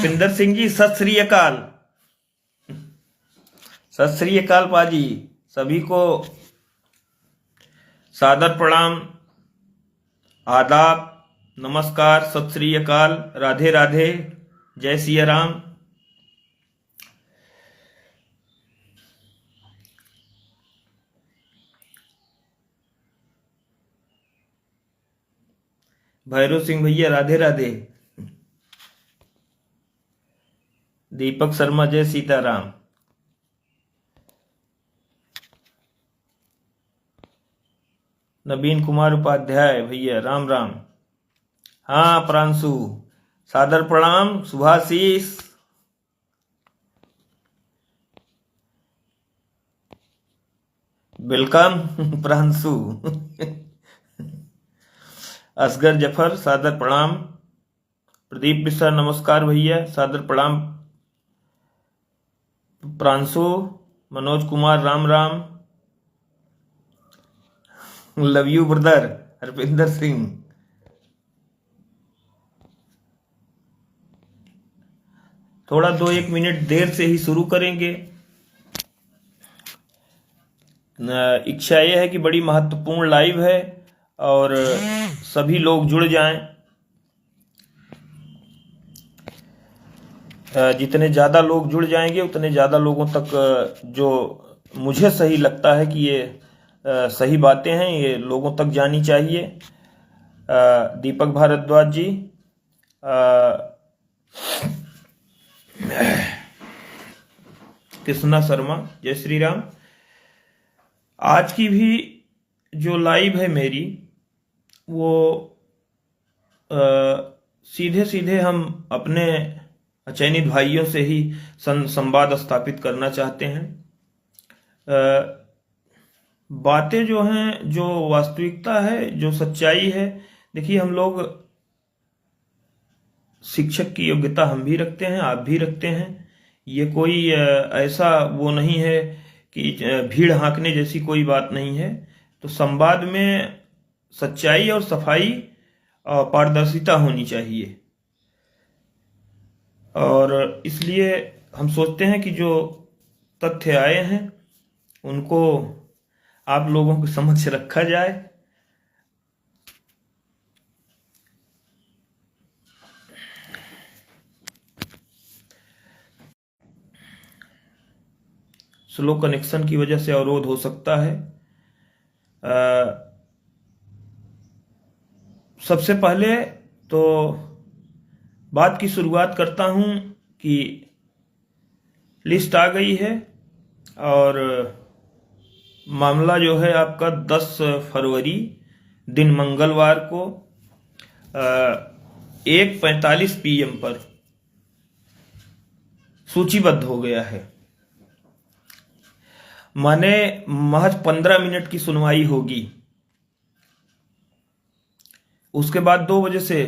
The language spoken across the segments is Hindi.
हरपिंदर सिंह जी, सत श्री अकाल। सत श्री अकाल पाजी। सभी को सादर प्रणाम, आदाब, नमस्कार, सत श्री अकाल, राधे राधे, जय सिया राम। भैरव सिंह भैया राधे राधे। दीपक शर्मा जय सीताराम। नवीन कुमार उपाध्याय भैया राम राम। हाँ प्रांशु, सादर प्रणाम, शुभाशीष। वेलकम प्रांशु। असगर जफर सादर प्रणाम। प्रदीप मिश्रा नमस्कार भैया, सादर प्रणाम। Pranshu, Manoj Kumar Ram Ram. Love you brother Harpinder Singh. थोड़ा 2-1 मिनट देर से ही शुरू करेंगे। इच्छा यह है कि बड़ी महत्वपूर्ण लाइव है और सभी लोग जुड़ जाएं। जितने ज़्यादा लोग जुड़ जाएंगे उतने ज़्यादा लोगों तक जो मुझे सही लगता है कि ये सही बातें हैं, ये लोगों तक जानी चाहिए। दीपक भारद्वाज जी, कृष्णा शर्मा जय श्री राम। आज की भी जो लाइव है मेरी, वो सीधे सीधे हम अपने चयनित भाइयों से ही संवाद स्थापित करना चाहते हैं। बातें जो हैं, जो वास्तविकता है, जो सच्चाई है, देखिए हम लोग शिक्षक की योग्यता हम भी रखते हैं, आप भी रखते हैं। ये कोई ऐसा वो नहीं है कि भीड़ हाँकने जैसी कोई बात नहीं है। तो संवाद में सच्चाई और सफाई और पारदर्शिता होनी चाहिए और इसलिए हम सोचते हैं कि जो तथ्य आए हैं उनको आप लोगों के समक्ष रखा जाए। स्लो कनेक्शन की वजह से अवरोध हो सकता है। सबसे पहले तो बात की शुरुआत करता हूं कि लिस्ट आ गई है और मामला जो है आपका 10 फरवरी दिन मंगलवार को 1:45 PM पर सूचीबद्ध हो गया है। माने महज 15 मिनट की सुनवाई होगी। उसके बाद 2 बजे से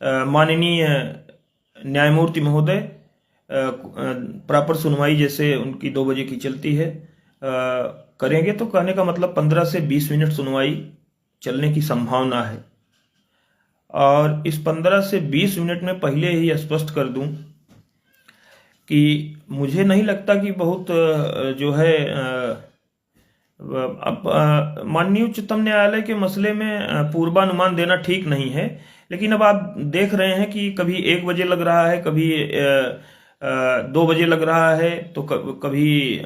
माननीय न्यायमूर्ति महोदय प्रॉपर सुनवाई जैसे उनकी 2 बजे की चलती है करेंगे। तो कहने का मतलब 15 से 20 मिनट सुनवाई चलने की संभावना है। और इस 15 से 20 मिनट में पहले ही स्पष्ट कर दूं कि मुझे नहीं लगता कि बहुत जो है अब माननीय उच्चतम न्यायालय के मसले में पूर्वानुमान देना ठीक नहीं है। लेकिन अब आप देख रहे हैं कि कभी 1 बजे लग रहा है, कभी 2 बजे लग रहा है, तो कभी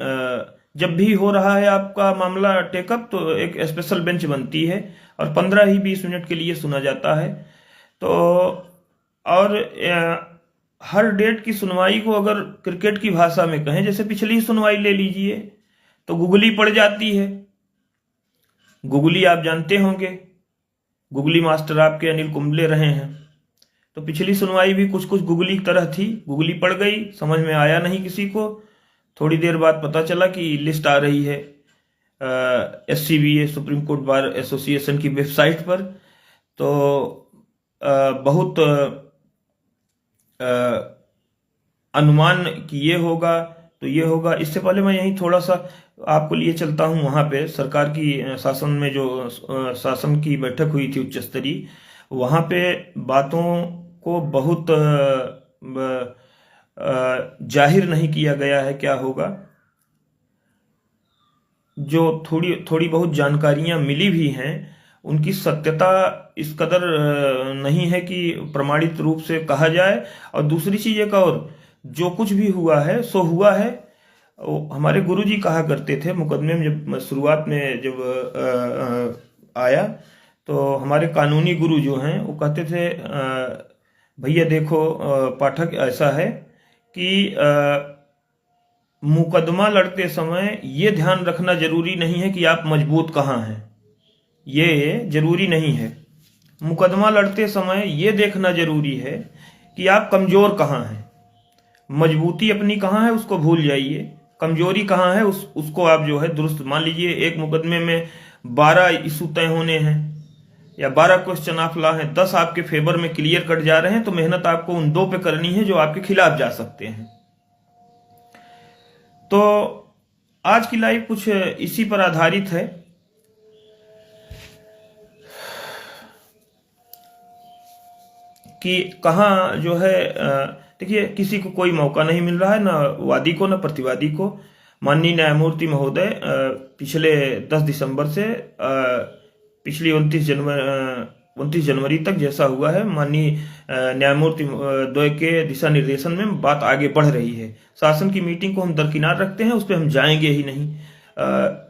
जब भी हो रहा है आपका मामला टेकअप तो एक स्पेशल बेंच बनती है और 15 ही 20 मिनट के लिए सुना जाता है। तो और हर डेट की सुनवाई को अगर क्रिकेट की भाषा में कहें, जैसे पिछली सुनवाई ले लीजिए तो गुगली पड़ जाती है। गुगली आप जानते होंगे, गुगली मास्टर आपके अनिल कुंबले रहे हैं। तो पिछली सुनवाई भी कुछ कुछ गुगली की तरह थी, गुगली पड़ गई, समझ में आया नहीं किसी को। थोड़ी देर बाद पता चला कि लिस्ट आ रही है SCBA supreme court bar association की वेबसाइट पर। तो बहुत अनुमान कि ये होगा तो ये होगा। इससे पहले मैं यहीं थोड़ा सा आपको लिए चलता हूं, वहां पे सरकार की शासन में जो शासन की बैठक हुई थी उच्च स्तरीय, वहां पे बातों को बहुत जाहिर नहीं किया गया है क्या होगा। जो थोड़ी थोड़ी बहुत जानकारियां मिली भी हैं उनकी सत्यता इस कदर नहीं है कि प्रमाणित रूप से कहा जाए। और दूसरी चीज एक और, जो कुछ भी हुआ है सो हुआ है। हमारे गुरुजी कहा करते थे, मुकदमे में जब शुरुआत में जब आया तो हमारे कानूनी गुरु जो हैं वो कहते थे, भैया देखो पाठक, ऐसा है कि मुकदमा लड़ते समय ये ध्यान रखना जरूरी नहीं है कि आप मजबूत कहाँ हैं, ये जरूरी नहीं है। मुकदमा लड़ते समय ये देखना जरूरी है कि आप कमजोर कहाँ हैं। मजबूती अपनी कहाँ है उसको भूल जाइए, कमजोरी कहाँ है उसको आप जो है दुरुस्त। मान लीजिए एक मुकदमे में 12 इशू तय होने हैं या 12 क्वेश्चन ऑफ लॉ हैं, 10 आपके फेवर में क्लियर कट जा रहे हैं, तो मेहनत आपको उन 2 पे करनी है जो आपके खिलाफ जा सकते हैं। तो आज की लाइव कुछ इसी पर आधारित है कि कहाँ जो है, देखिए किसी को कोई मौका नहीं मिल रहा है, ना वादी को ना प्रतिवादी को। माननीय न्यायमूर्ति महोदय पिछले 10 दिसंबर से पिछली 29 जनवरी तक जैसा हुआ है, माननीय न्यायमूर्ति द्वय के दिशा निर्देशन में बात आगे बढ़ रही है। शासन की मीटिंग को हम दरकिनार रखते हैं, उस पर हम जाएंगे ही नहीं।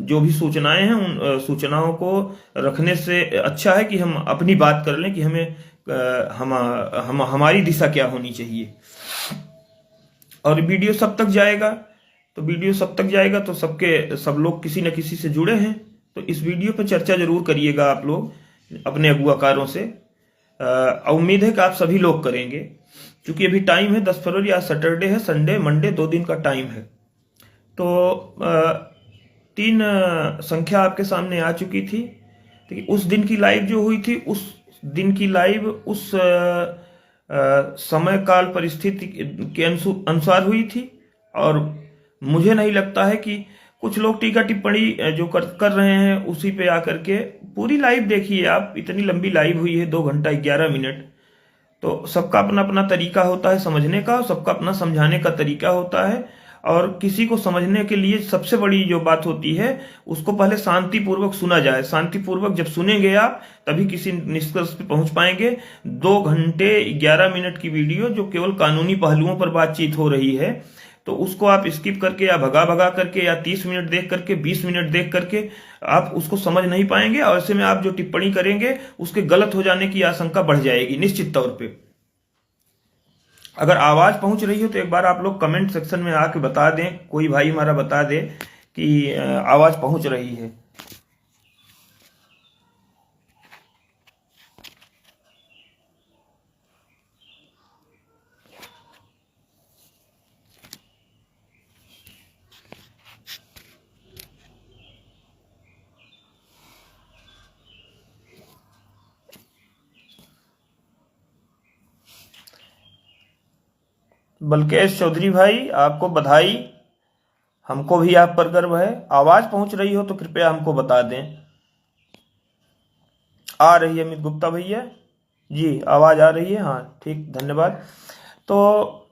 जो भी सूचनाएं हैं उन सूचनाओं को रखने से अच्छा है कि हम अपनी बात कर लें कि हमारी दिशा क्या होनी चाहिए। और वीडियो सब तक जाएगा तो सब लोग किसी न किसी से जुड़े हैं, तो इस वीडियो पर चर्चा जरूर करिएगा आप लोग अपने अगुआकारों से। उम्मीद है कि आप सभी लोग करेंगे, क्योंकि अभी टाइम है 10 फरवरी, आज सैटरडे है, संडे मंडे 2 दिन का टाइम है। तो 3 संख्या आपके सामने आ चुकी थी। तो उस दिन की लाइव जो हुई थी, उस दिन की लाइव उस समय काल परिस्थिति के अनुसार हुई थी। और मुझे नहीं लगता है कि कुछ लोग टीका टिप्पणी जो कर रहे हैं उसी पे आकर के, पूरी लाइव देखिए आप, इतनी लंबी लाइव हुई है 2 घंटा 11 मिनट। तो सबका अपना अपना तरीका होता है समझने का, सबका अपना समझाने का तरीका होता है। और किसी को समझने के लिए सबसे बड़ी जो बात होती है, उसको पहले शांतिपूर्वक सुना जाए। शांतिपूर्वक जब सुनेंगे आप तभी किसी निष्कर्ष पे पहुंच पाएंगे। 2 घंटे 11 मिनट की वीडियो जो केवल कानूनी पहलुओं पर बातचीत हो रही है, तो उसको आप स्किप करके या भगा करके या 30 मिनट देख करके 20 मिनट देख करके आप उसको समझ नहीं पाएंगे। और ऐसे में आप जो टिप्पणी करेंगे उसके गलत हो जाने की आशंका बढ़ जाएगी निश्चित तौर पे। अगर आवाज पहुंच रही हो तो एक बार आप लोग कमेंट सेक्शन में आके बता दें, कोई भाई हमारा बता दे कि आवाज पहुंच रही है। बलकेश चौधरी भाई, आपको बधाई, हमको भी आप पर गर्व है। आवाज पहुंच रही हो तो कृपया हमको बता दें। आ रही है अमित गुप्ता भैया जी, आवाज आ रही है, हाँ ठीक, धन्यवाद। तो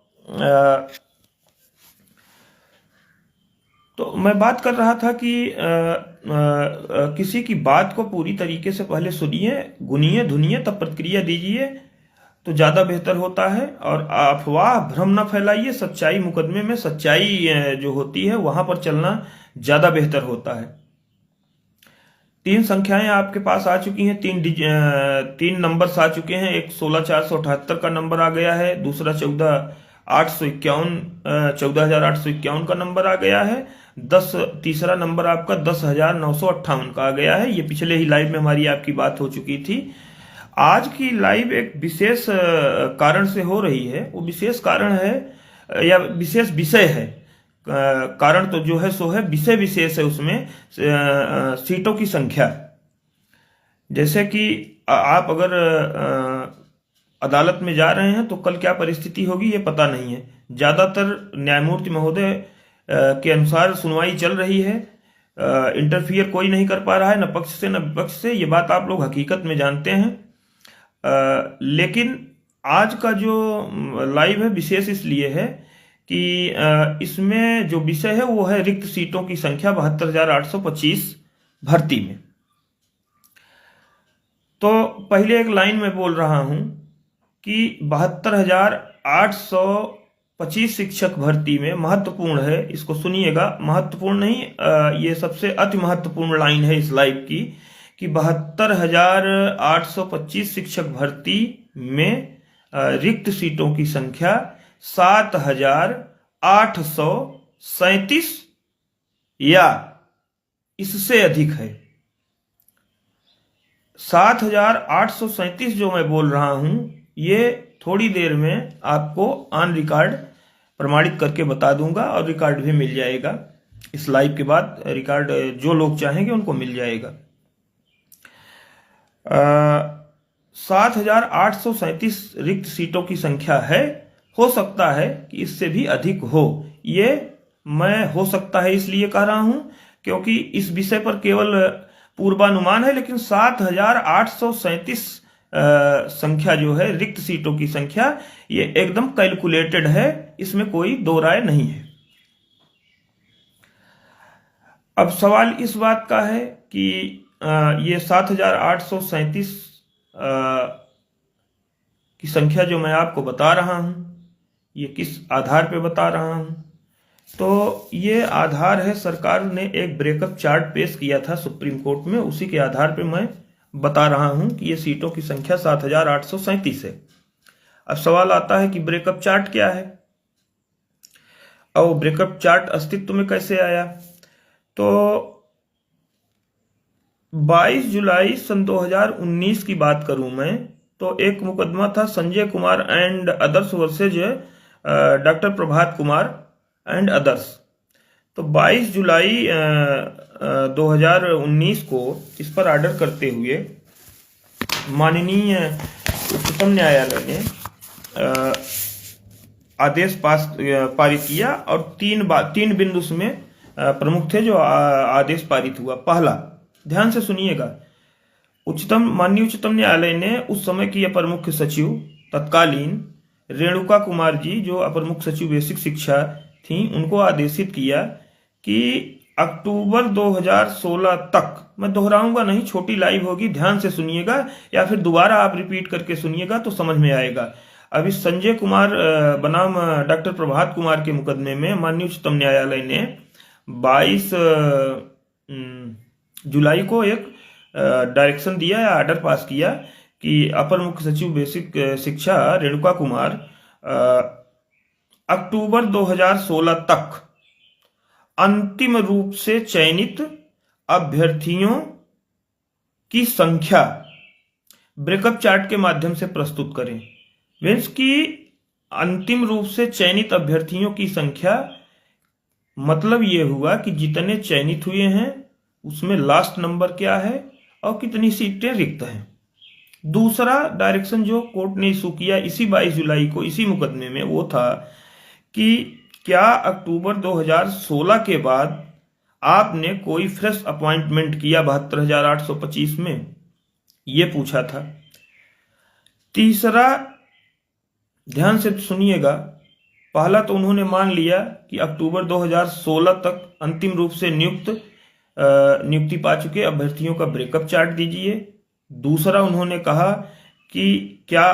मैं बात कर रहा था कि किसी की बात को पूरी तरीके से पहले सुनिए, गुनिए धुनिए, तब प्रतिक्रिया दीजिए तो ज्यादा बेहतर होता है। और अफवाह भ्रम न फैलाइए, सच्चाई मुकदमे में सच्चाई जो होती है वहां पर चलना ज्यादा बेहतर होता है। 3 संख्याएं आपके पास आ चुकी हैं, 3 नंबर्स आ चुके हैं। एक 16478 का नंबर आ गया है, दूसरा 14851 का नंबर आ गया है, तीसरा नंबर आपका 10,958 का आ गया है। ये पिछले ही लाइव में हमारी आपकी बात हो चुकी थी। आज की लाइव एक विशेष कारण से हो रही है। वो विशेष कारण है या विशेष विषय है, कारण तो जो है सो है, विषय विशेष है उसमें सीटों की संख्या। जैसे कि आप अगर अदालत में जा रहे हैं तो कल क्या परिस्थिति होगी ये पता नहीं है। ज्यादातर न्यायमूर्ति महोदय के अनुसार सुनवाई चल रही है, इंटरफियर कोई नहीं कर पा रहा है, न पक्ष से न विपक्ष से। ये बात आप लोग हकीकत में जानते हैं। लेकिन आज का जो लाइव है विशेष इसलिए है कि इसमें जो विषय है वो है रिक्त सीटों की संख्या 72,825 भर्ती में। तो पहले एक लाइन में बोल रहा हूं कि 72,825 शिक्षक भर्ती में, महत्वपूर्ण है, इसको सुनिएगा, महत्वपूर्ण नहीं, ये सबसे अति महत्वपूर्ण लाइन है इस लाइव की, कि 72,825 शिक्षक भर्ती में रिक्त सीटों की संख्या 7,837 या इससे अधिक है। 7,837 जो मैं बोल रहा हूं, ये थोड़ी देर में आपको ऑन रिकॉर्ड प्रमाणित करके बता दूंगा, और रिकॉर्ड भी मिल जाएगा इस लाइव के बाद। रिकॉर्ड जो लोग चाहेंगे उनको मिल जाएगा। 7,837 रिक्त सीटों की संख्या है। हो सकता है कि इससे भी अधिक हो। ये मैं हो सकता है इसलिए कह रहा हूं क्योंकि इस विषय पर केवल पूर्वानुमान है, लेकिन 7,837 संख्या जो है रिक्त सीटों की संख्या, ये एकदम कैलकुलेटेड है, इसमें कोई दो राय नहीं है। अब सवाल इस बात का है कि ये 7,837 की संख्या जो मैं आपको बता रहा हूं, ये किस आधार पे बता रहा हूं? तो ये आधार है, सरकार ने एक ब्रेकअप चार्ट पेश किया था सुप्रीम कोर्ट में, उसी के आधार पे मैं बता रहा हूं कि ये सीटों की संख्या 7,837 है। अब सवाल आता है कि ब्रेकअप चार्ट क्या है और ब्रेकअप चार्ट अस्तित्व में कैसे आया? तो 22 जुलाई सन 2019 की बात करूं मैं, तो एक मुकदमा था Sanjay Kumar and others versus doctor Prabhat Kumar and others. तो 22 जुलाई 2019 को इस पर ऑर्डर करते हुए माननीय उच्चतम न्यायालय ने आदेश पारित किया, और तीन बिंदु में प्रमुख थे जो आदेश पारित हुआ। पहला, ध्यान से सुनिएगा, माननीय उच्चतम न्यायालय ने उस समय की अपर मुख्य सचिव तत्कालीन रेणुका कुमार जी, जो अपर मुख्य सचिव बेसिक शिक्षा थी, उनको आदेशित किया कि अक्टूबर 2016 तक, मैं दोहराऊंगा नहीं, छोटी लाइव होगी, ध्यान से सुनिएगा, या फिर दोबारा आप रिपीट करके सुनिएगा तो समझ में आएगा। अभी संजय कुमार बनाम डॉक्टर प्रभात कुमार के मुकदमे में माननीय उच्चतम न्यायालय ने 22 जुलाई को एक डायरेक्शन दिया या ऑर्डर पास किया कि अपर मुख्य सचिव बेसिक शिक्षा रेणुका कुमार अक्टूबर 2016 तक अंतिम रूप से चयनित अभ्यर्थियों की संख्या ब्रेकअप चार्ट के माध्यम से प्रस्तुत करें। मीन्स कि अंतिम रूप से चयनित अभ्यर्थियों की संख्या, मतलब ये हुआ कि जितने चयनित हुए हैं उसमें लास्ट नंबर क्या है और कितनी सीटें रिक्त हैं। दूसरा डायरेक्शन जो कोर्ट ने इशू किया इसी 22 जुलाई को इसी मुकदमे में, वो था कि क्या अक्टूबर 2016 के बाद आपने कोई फ्रेश अपॉइंटमेंट किया 72,825 में, ये पूछा था। तीसरा, ध्यान से सुनिएगा, पहला तो उन्होंने मान लिया कि अक्टूबर 2016 तक अंतिम रूप से नियुक्ति पा चुके अभ्यर्थियों का ब्रेकअप चार्ट दीजिए। दूसरा, उन्होंने कहा कि क्या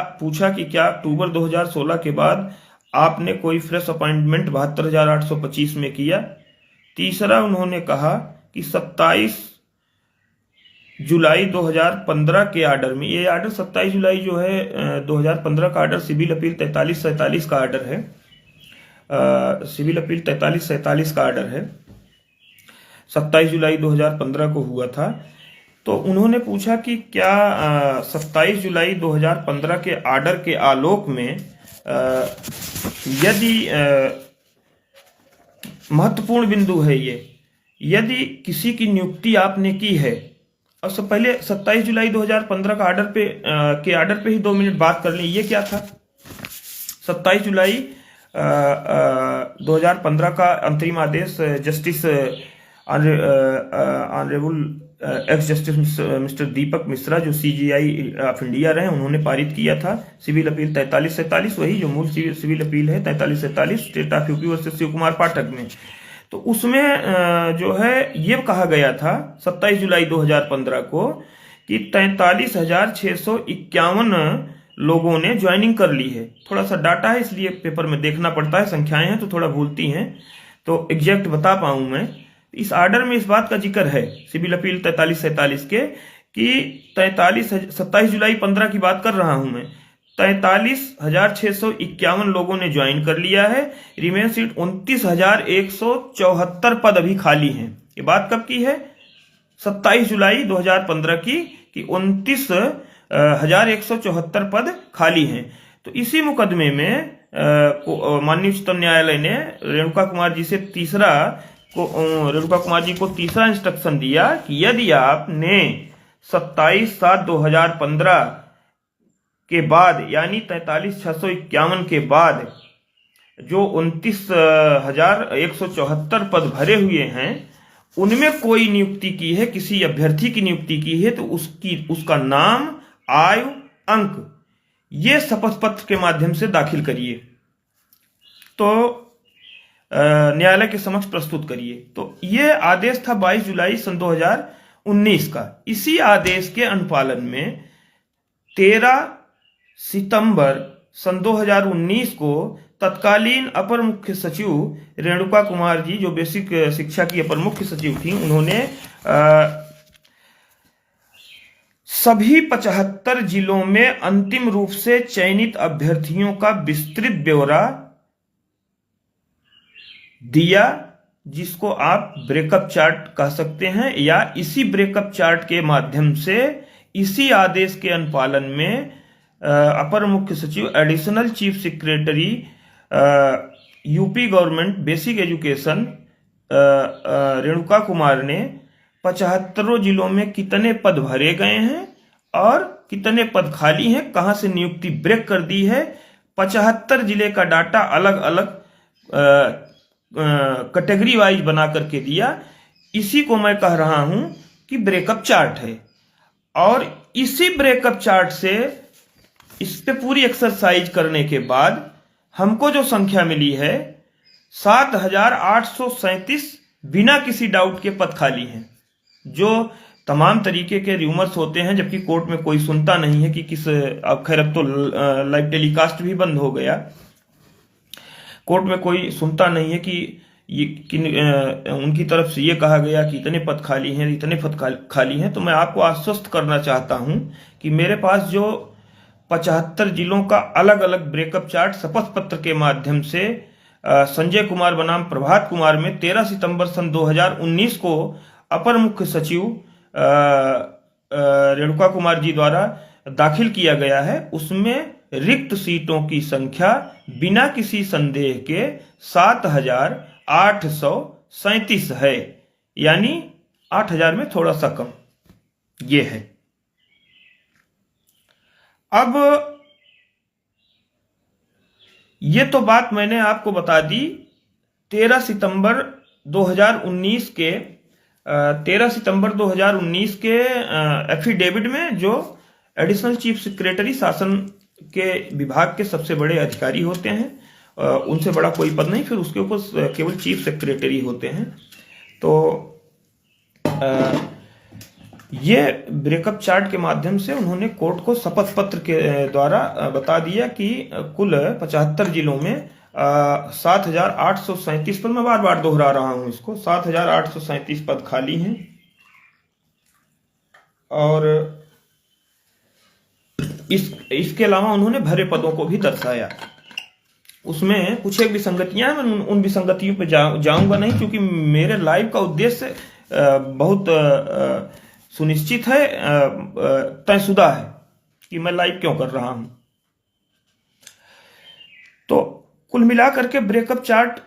अक्टूबर 2016 के बाद आपने कोई फ्रेश अपॉइंटमेंट 72,825 में किया। तीसरा, उन्होंने कहा कि 27 जुलाई 2015 के ऑर्डर में, ये ऑर्डर 27 जुलाई जो है 2015 का ऑर्डर सिविल अपील 4347 का ऑर्डर है, सिविल अपील 4347 का ऑर्डर है, 27 जुलाई 2015 को हुआ था। तो उन्होंने पूछा कि क्या 27 जुलाई 2015 के ऑर्डर के आलोक में यदि महत्वपूर्ण बिंदु है ये, यदि किसी की नियुक्ति आपने की है, और सब पहले 27 जुलाई 2015 का ऑर्डर पे ही 2 मिनट बात कर लें। ये क्या था? 27 जुलाई 2015 का अंतरिम आदेश justice honourable ex justice mister Deepak Mishra जो सीजीआई ऑफ इंडिया रहे, उन्होंने पारित किया था सिविल अपील 4347, वही जो मूल सिविल अपील है 4347 state of UP versus Shiv Kumar Pathak में। तो उसमें जो है ये कहा गया था 27 जुलाई 2015 को कि 43,651 लोगों ने ज्वाइनिंग कर ली है। थोड़ा सा डाटा है इसलिए पेपर में देखना पड़ता है, संख्याएं हैं तो थोड़ा भूलती हैं, तो एग्जैक्ट बता पाऊं मैं। इस ऑर्डर में इस बात का जिक्र है सिविल अपील 4347 के कि 27 जुलाई 15 की बात कर रहा हूं मैं, 43,651 लोगों ने ज्वाइन कर लिया है। रिमेन सीट 29,174 पद अभी खाली हैं। ये बात कब की है? 27 जुलाई 2015 की, कि 29,174 पद खाली हैं। तो इसी मुकदमे में माननीय उच्चतम न्यायालय ने रेणुका कुमार जी को तीसरा इंस्ट्रक्शन दिया कि यदि आपने 27/7/2015 के बाद यानी 43,651 के बाद जो 29,174 पद भरे हुए हैं उनमें कोई नियुक्ति की है, किसी अभ्यर्थी की नियुक्ति की है, तो उसका नाम, आयु, अंक ये शपथ पत्र के माध्यम से दाखिल करिए, तो न्यायालय के समक्ष प्रस्तुत करिए। तो ये आदेश था 22 जुलाई सन 2019 का। इसी आदेश के अनुपालन में 13 सितंबर सन 2019 को तत्कालीन अपर मुख्य सचिव रेणुका कुमार जी, जो बेसिक शिक्षा की अपर मुख्य सचिव थी, उन्होंने सभी 75 जिलों में अंतिम रूप से चयनित अभ्यर्थियों का विस्तृत ब्यौरा दिया, जिसको आप ब्रेकअप चार्ट कह सकते हैं। या इसी ब्रेकअप चार्ट के माध्यम से इसी आदेश के अनुपालन में अपर मुख्य सचिव additional chief secretary UP government basic education Renuka Kumar ने 75 जिलों में कितने पद भरे गए हैं और कितने पद खाली हैं, कहां से नियुक्ति ब्रेक कर दी है, 75 जिले का डाटा अलग अलग कैटेगरी वाइज बना करके दिया। इसी को मैं कह रहा हूं कि ब्रेकअप चार्ट है। और इसी ब्रेकअप चार्ट से इस पे पूरी एक्सरसाइज करने के बाद हमको जो संख्या मिली है 7,837 बिना किसी डाउट के पद खाली हैं। जो तमाम तरीके के र्यूमर्स होते हैं, जबकि कोर्ट में कोई सुनता नहीं है कि किस, अब खैर अब तो लाइव टेलीकास्ट भी बंद हो गया, कोर्ट में कोई सुनता नहीं है कि उनकी तरफ से ये कहा गया कि इतने पद खाली हैं, इतने पद खाली हैं। तो मैं आपको आश्वस्त करना चाहता हूं कि मेरे पास जो 75 जिलों का अलग अलग ब्रेकअप चार्ट शपथ पत्र के माध्यम से संजय कुमार बनाम प्रभात कुमार में 13 सितंबर सन 2019 को अपर मुख्य सचिव रेणुका कुमार जी द्वारा दाखिल किया गया है, उसमें रिक्त सीटों की संख्या बिना किसी संदेह के 7,837 है, यानी 8,000 में थोड़ा सा कम ये है। अब ये तो बात मैंने आपको बता दी 13 सितंबर 2019 के 13 सितंबर 2019 के एफिडेविट में, जो एडिशनल चीफ सेक्रेटरी शासन के विभाग के सबसे बड़े अधिकारी होते हैं, उनसे बड़ा कोई पद नहीं, फिर उसके ऊपर केवल चीफ सेक्रेटरी होते हैं। तो ये ब्रेकअप चार्ट के माध्यम से उन्होंने कोर्ट को शपथ पत्र के द्वारा बता दिया कि कुल 75 जिलों में 7,837 पर, मैं बार बार दोहरा रहा हूं इसको, 7,837 पद खाली हैं। और इसके अलावा उन्होंने भरे पदों को भी दर्शाया। उसमें कुछ एक विसंगतियां, मैं उन विसंगतियों पे जाऊंगा नहीं, क्योंकि मेरे लाइव का उद्देश्य बहुत सुनिश्चित है, तयशुदा है कि मैं लाइव क्यों कर रहा हूं। तो कुल मिलाकर के ब्रेकअप चार्ट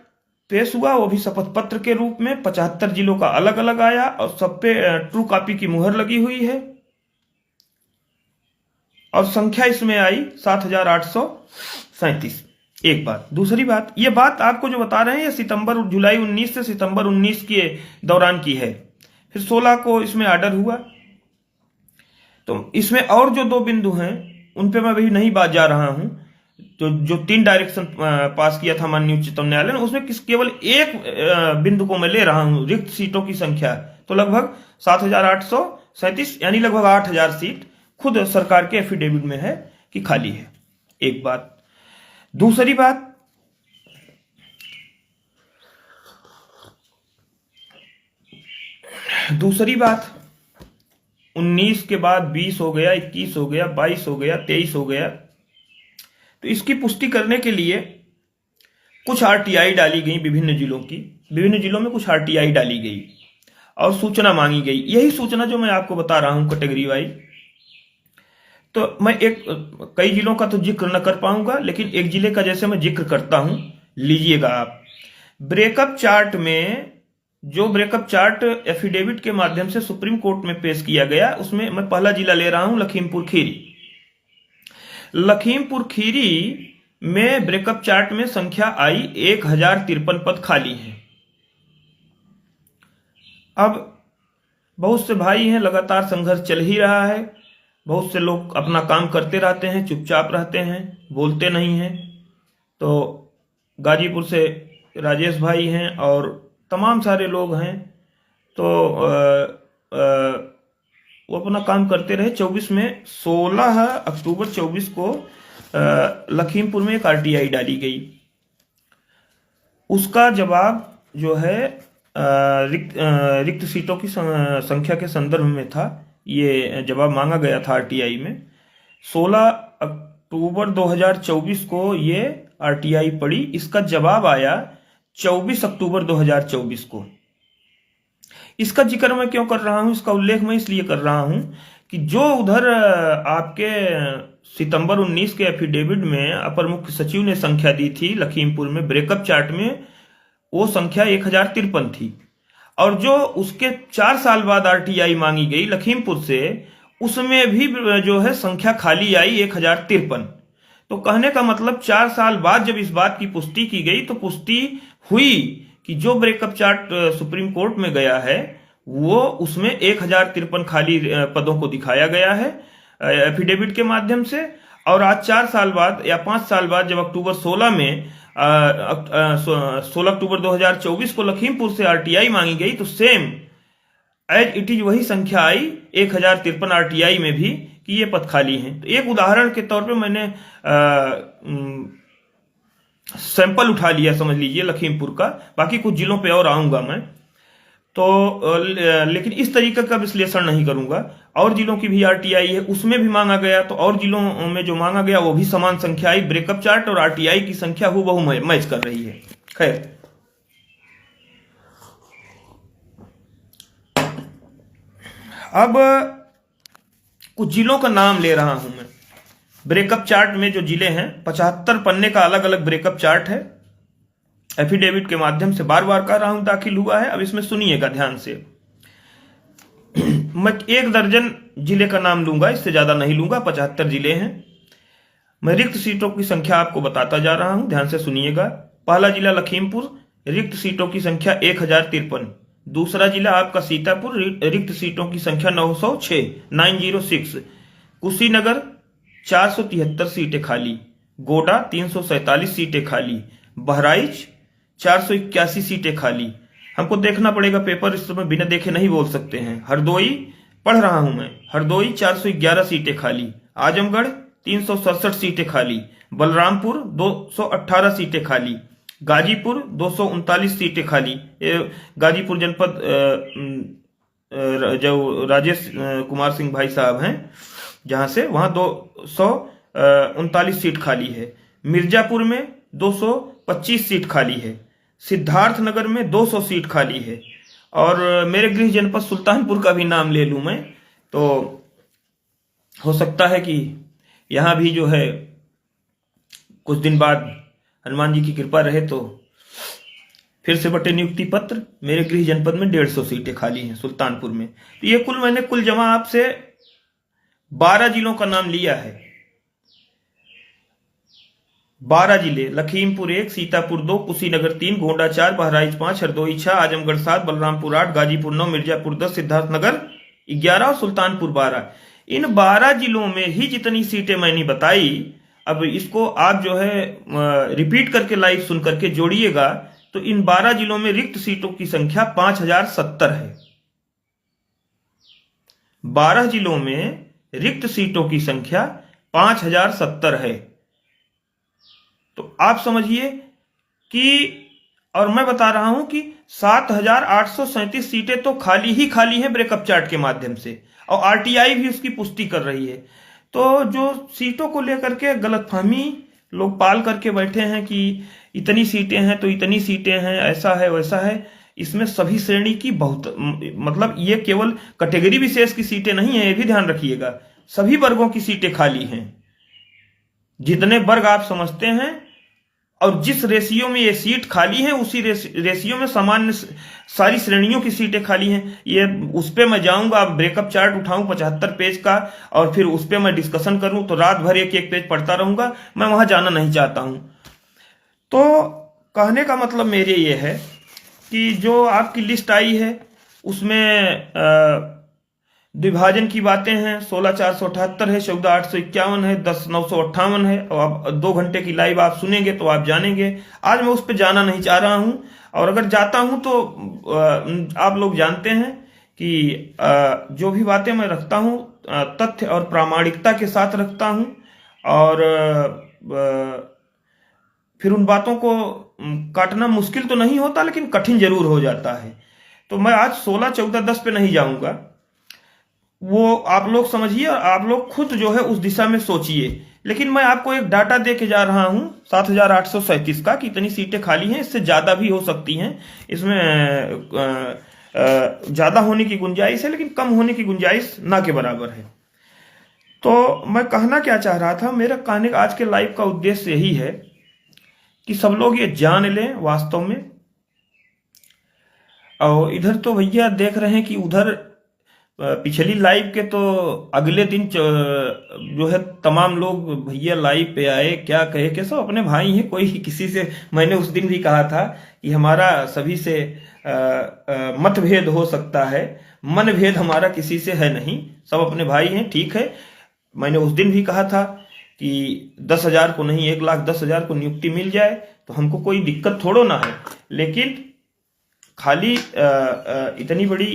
पेश हुआ, वो भी शपथ पत्र के रूप में 75 जिलों का अलग अलग आया और सब पे ट्रू कॉपी की मुहर लगी हुई है। और संख्या इसमें आई 7,837। एक बात। दूसरी बात, ये बात आपको जो बता रहे हैं ये जुलाई 19 से सितंबर 19 के दौरान की है। फिर 16 को इसमें ऑर्डर हुआ। तो इसमें और जो 2 बिंदु हैं उन पे मैं अभी नहीं बात जा रहा हूं। तो जो 3 डायरेक्शन पास किया था माननीय उच्चतम न्यायालय ने, उसमें केवल एक बिंदु को मैं ले रहा हूं, रिक्त सीटों की संख्या। तो लगभग 7,837 यानी लगभग 8,000 सीट खुद सरकार के एफिडेविट में है कि खाली है। एक बात। दूसरी बात, दूसरी बात 19 के बाद 20 हो गया, 21 हो गया, 22 हो गया, 23 हो गया। तो इसकी पुष्टि करने के लिए कुछ आरटीआई डाली गई विभिन्न जिलों की, विभिन्न जिलों में कुछ आरटीआई डाली गई और सूचना मांगी गई। यही सूचना जो मैं आपको बता रहा हूं कैटेगरी वाइज। तो मैं कई जिलों का तो जिक्र न कर पाऊंगा, लेकिन एक जिले का जैसे मैं जिक्र करता हूं, लीजिएगा आप। ब्रेकअप चार्ट में जो ब्रेकअप चार्ट एफिडेविट के माध्यम से सुप्रीम कोर्ट में पेश किया गया, उसमें मैं पहला जिला ले रहा हूं लखीमपुर खीरी। लखीमपुर खीरी में ब्रेकअप चार्ट में संख्या आई 1,053 पद खाली हैं। अब बहुत से भाई हैं, लगातार संघर्ष चल ही रहा है। बहुत से लोग अपना काम करते रहते हैं, चुपचाप रहते हैं, बोलते नहीं हैं। तो गाजीपुर से राजेश भाई हैं और तमाम सारे लोग हैं। तो वो अपना काम करते रहे। 16 अक्टूबर 24 को लखीमपुर में एक आरटीआई डाली गई। उसका जवाब जो है रिक्त सीटों की संख्या के संदर्भ में था। ये जवाब मांगा गया था आरटीआई में। 16 अक्टूबर 2024 को ये आरटीआई पड़ी। इसका जवाब आया 24 अक्टूबर 2024 को। इसका जिक्र मैं क्यों कर रहा हूं, इसका उल्लेख मैं इसलिए कर रहा हूं कि जो उधर आपके सितंबर 19 के एफिडेविट में अपर मुख्य सचिव ने संख्या दी थी लखीमपुर में ब्रेकअप चार्ट में, वो संख्या 1,053 थी। और जो उसके 4 साल बाद आरटीआई मांगी गई लखीमपुर से, उसमें भी जो है संख्या खाली आई 1,053। तो कहने का मतलब 4 साल बाद जब इस बात की पुष्टि की गई तो पुष्टि हुई कि जो ब्रेकअप चार्ट सुप्रीम कोर्ट में गया है वो उसमें 1,053 खाली पदों को दिखाया गया है एफिडेविट के माध्यम से। और आज 4 साल बाद या 5 साल बाद जब अक्टूबर 16 में 16 अक्टूबर 2024 को लखीमपुर से आरटीआई मांगी गई तो सेम एज इट इज वही संख्या आई 1,053 आरटीआई में भी कि ये पद खाली हैं। तो एक उदाहरण के तौर पे मैंने सैंपल उठा लिया, समझ लीजिए लखीमपुर का। बाकी कुछ जिलों पे और आऊंगा मैं तो, लेकिन इस तरीके का विश्लेषण नहीं करूंगा। और जिलों की भी आरटीआई है, उसमें भी मांगा गया। तो और जिलों में जो मांगा गया वो भी समान संख्या आई। ब्रेकअप चार्ट और आरटीआई की संख्या हूबहू मैच कर रही है। खैर, अब कुछ जिलों का नाम ले रहा हूं मैं। ब्रेकअप चार्ट में जो जिले हैं, 75 पन्ने का अलग अलग ब्रेकअप चार्ट है, एफिडेविट के माध्यम से बार बार कह रहा हूं दाखिल हुआ है। अब इसमें सुनिएगा ध्यान से। मैं 1 दर्जन जिले का नाम लूंगा, इससे ज्यादा नहीं लूंगा। 75 जिले हैं। मैं रिक्त सीटों की संख्या आपको बताता जा रहा हूं, ध्यान से सुनिएगा। पहला जिला लखीमपुर, रिक्त सीटों की संख्या 1,053। दूसरा जिला आपका सीतापुर, रिक्त सीटों की संख्या 906। कुशीनगर 473 सीटें खाली। गोड्डा 347 सीटें खाली। बहराइच 481 सीटें खाली। हमको देखना पड़ेगा पेपर, इस समय बिना देखे नहीं बोल सकते हैं। हरदोई पढ़ रहा हूं मैं, हरदोई 411 सीटें खाली। आजमगढ़ 367 सीटें खाली। बलरामपुर 218 सीटें खाली। गाजीपुर 239 सीटें खाली। गाजीपुर जनपद जो राजेश कुमार सिंह भाई साहब हैं जहां से, वहां 239 सीट खाली है। मिर्जापुर में 225 सीट खाली है। सिद्धार्थनगर में 200 सीट खाली है। और मेरे गृह जनपद सुल्तानपुर का भी नाम ले लूं मैं तो हो सकता है कि यहां भी जो है कुछ दिन बाद हनुमान जी की कृपा रहे तो फिर से बटे नियुक्ति पत्र। मेरे गृह जनपद में 150 सीटें खाली हैं सुल्तानपुर में। तो ये मैंने कुल जमा आपसे 12 जिलों का नाम लिया है। 12 जिले, लखीमपुर 1, सीतापुर 2, कुशीनगर 3, गोंडा 4, बहराइच 5, हरदोई 6, आजमगढ़ 7, बलरामपुर 8, गाजीपुर 9, मिर्जापुर 10, सिद्धार्थनगर 11 और सुल्तानपुर 12। इन 12 जिलों में ही जितनी सीटें मैंने बताई, अब इसको आप जो है रिपीट करके लाइव सुन करके जोड़िएगा, तो इन 12 जिलों में रिक्त सीटों की संख्या 5070 है। 12 जिलों में रिक्त सीटों की संख्या 5070 है। तो आप समझिए कि, और मैं बता रहा हूं कि 7837 सीटें तो खाली ही खाली हैं ब्रेकअप चार्ट के माध्यम से, और आरटीआई भी उसकी पुष्टि कर रही है। तो जो सीटों को लेकर के गलतफहमी लोग पाल करके बैठे हैं कि इतनी सीटें हैं तो इतनी सीटें हैं, ऐसा है वैसा है, इसमें सभी श्रेणी की बहुत, मतलब ये केवल कैटेगरी विशेष की सीटें नहीं है, ये भी ध्यान रखिएगा, सभी वर्गों की सीटें खाली हैं। जितने वर्ग आप समझते हैं और जिस रेशियो में ये सीट खाली है, उसी रेशियो में सामान्य सारी श्रेणियों की सीटें खाली हैं। ये उस पे मैं जाऊंगा, अब ब्रेकअप चार्ट उठाऊं 75 पेज का और फिर उस पे मैं डिस्कशन करूं तो रात भर एक एक पेज पढ़ता रहूंगा, मैं वहां जाना नहीं चाहता हूं। तो कहने का मतलब मेरे ये है कि जो आपकी लिस्ट आई है उसमें विभाजन की बातें हैं, 16478 है, 14851 है, 10958 है, और अब 2 घंटे की लाइव आप सुनेंगे तो आप जानेंगे। आज मैं उस पर जाना नहीं चाह रहा हूं, और अगर जाता हूं तो आप लोग जानते हैं कि जो भी बातें मैं रखता हूं तथ्य और प्रामाणिकता के साथ रखता हूं, और फिर उन बातों को काटना मुश्किल तो नहीं होता, लेकिन कठिन जरूर हो जाता है। तो मैं आज 16, 14, 10 पे नहीं जाऊंगा, वो आप लोग समझिए और आप लोग खुद जो है उस दिशा में सोचिए। लेकिन मैं आपको एक डाटा दे के जा रहा हूं 7837 का, कि इतनी सीटें खाली हैं, इससे ज्यादा भी हो सकती हैं, इसमें ज्यादा होने की गुंजाइश है, लेकिन कम होने की गुंजाइश ना के बराबर है। तो मैं कहना क्या चाह रहा था, मेरा कहने का आज के लाइव का उद्देश्य यही है कि सब लोग ये जान लें वास्तव में। और इधर तो भैया देख रहे हैं कि उधर पिछली लाइव के तो अगले दिन जो है तमाम लोग भैया लाइव पे आए, क्या कहे कि सब अपने भाई हैं, कोई किसी से, मैंने उस दिन भी कहा था कि हमारा सभी से मतभेद हो सकता है, मनभेद हमारा किसी से है नहीं, सब अपने भाई हैं, ठीक है। मैंने उस दिन भी कहा था कि 10,000 को नहीं 1,10,000 को नियुक्ति मिल जाए तो हमको कोई दिक्कत थोड़ो ना है, लेकिन खाली इतनी बड़ी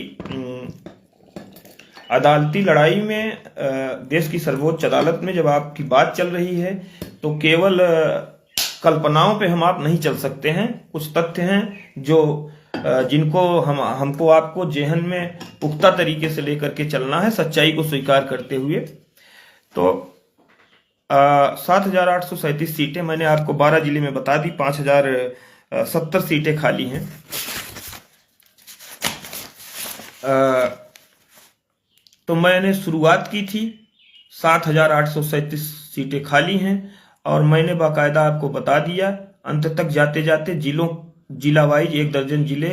अदालती लड़ाई में, देश की सर्वोच्च अदालत में जब आपकी बात चल रही है तो केवल कल्पनाओं पे हम आप नहीं चल सकते हैं। कुछ तथ्य हैं जो जिनको हमको आपको जेहन में पुख्ता तरीके से लेकर के चलना है, सच्चाई को स्वीकार करते हुए। तो 7837 सीटें मैंने आपको 12 जिले में बता दी, 5070 सीटें खाली हैं। तो मैंने शुरुआत की थी, 7837 सीटें खाली हैं, और मैंने बाकायदा आपको बता दिया अंत तक जाते जाते जिला वाइज 1 दर्जन जिले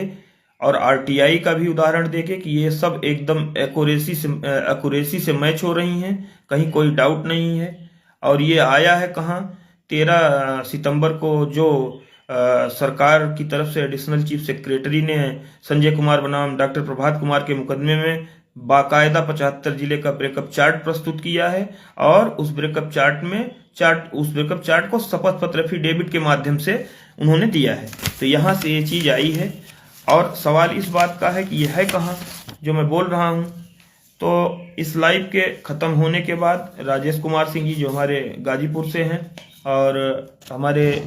और आरटीआई का भी उदाहरण देके कि ये सब एकदम एक्यूरेसी से मैच हो रही हैं, कहीं कोई डाउट नहीं है। और ये आया है कहाँ, 13 सितंबर को जो सरकार की तरफ से एडिशनल चीफ सेक्रेटरी ने संजय कुमार बनाम डॉक्टर प्रभात कुमार के मुकदमे में बाकायदा 75 जिले का ब्रेकअप चार्ट प्रस्तुत किया है, और उस ब्रेकअप चार्ट को शपथ पत्र एफिडेविट के माध्यम से उन्होंने दिया है। तो यहां से ये चीज आई है, और सवाल इस बात का है कि यह है कहाँ जो मैं बोल रहा हूं। तो इस लाइव के खत्म होने के बाद राजेश कुमार सिंह जी जो हमारे गाजीपुर से हैं, और हमारे